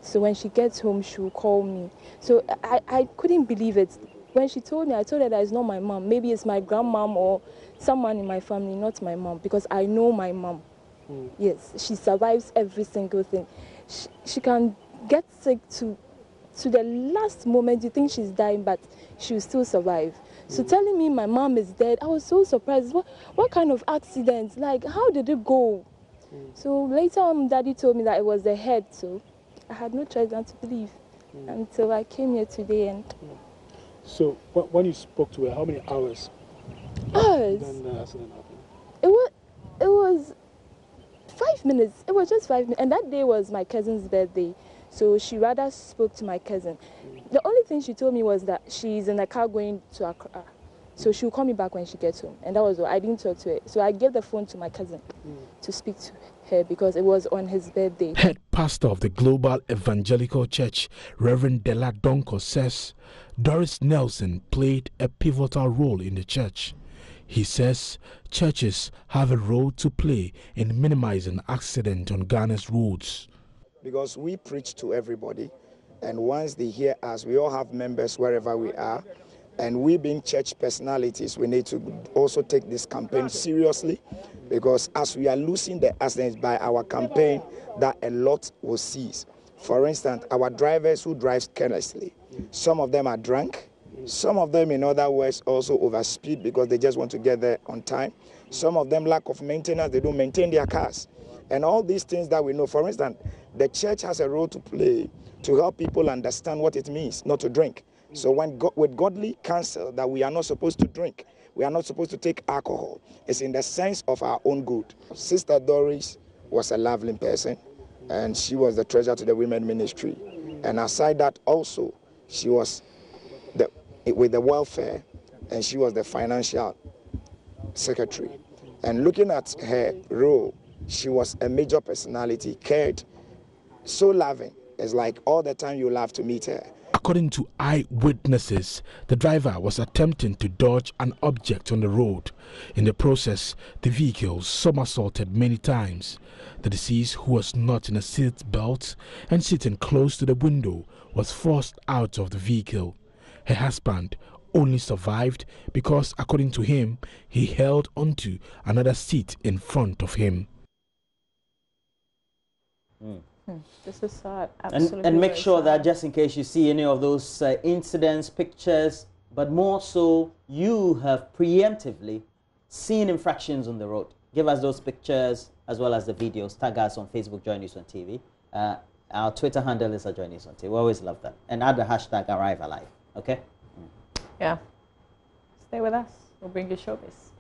So when she gets home, she'll call me. So I couldn't believe it. When she told me, I told her that it's not my mom. Maybe it's my grandmom or someone in my family, not my mom, because I know my mom. Yes, she survives every single thing. She can get sick to the last moment. You think she's dying, but she'll still survive. So telling me my mom is dead, I was so surprised. What kind of accident? Like, how did it go? So later on, Daddy told me that it was the head. So I had no choice than to believe until I came here today. And so when you spoke to her, how many hours? Then the accident happened. It was 5 minutes. It was just 5 minutes. And that day was my cousin's birthday. So she rather spoke to my cousin. The only thing she told me was that she's in the car going to Accra. So she'll call me back when she gets home. And that was all. I didn't talk to her. So I gave the phone to my cousin to speak to her because it was on his birthday. Head pastor of the Global Evangelical Church, Reverend Dela Donko, says Doris Nelson played a pivotal role in the church. He says churches have a role to play in minimizing accidents on Ghana's roads. Because we preach to everybody, and once they hear us, we all have members wherever we are, and we being church personalities, we need to also take this campaign seriously, because as we are losing the accidents by our campaign, that a lot will cease. For instance, our drivers who drive carelessly, some of them are drunk, some of them, in other words, also overspeed because they just want to get there on time. Some of them lack of maintenance, they don't maintain their cars. And all these things that we know, for instance, the church has a role to play to help people understand what it means not to drink. So with godly counsel that we are not supposed to drink, we are not supposed to take alcohol, it's in the sense of our own good. Sister Doris was a lovely person, and she was the treasurer to the women ministry. And aside that also, she was with the welfare, and she was the financial secretary. And looking at her role, she was a major personality, cared, so loving. It's like all the time you love to meet her. According to eyewitnesses, the driver was attempting to dodge an object on the road. In the process, the vehicle somersaulted many times. The deceased, who was not in a seat belt and sitting close to the window, was forced out of the vehicle. Her husband only survived because, according to him, he held onto another seat in front of him. This is sad. Absolutely. And make sure sad. that just in case you see any of those incidents, pictures, but more so, you have preemptively seen infractions on the road. Give us those pictures as well as the videos. Tag us on Facebook, Joy News on TV. Our Twitter handle is Joy News on TV. We always love that. And add the hashtag #ArriveAlive. Okay? Yeah. Stay with us. We'll bring you showbiz.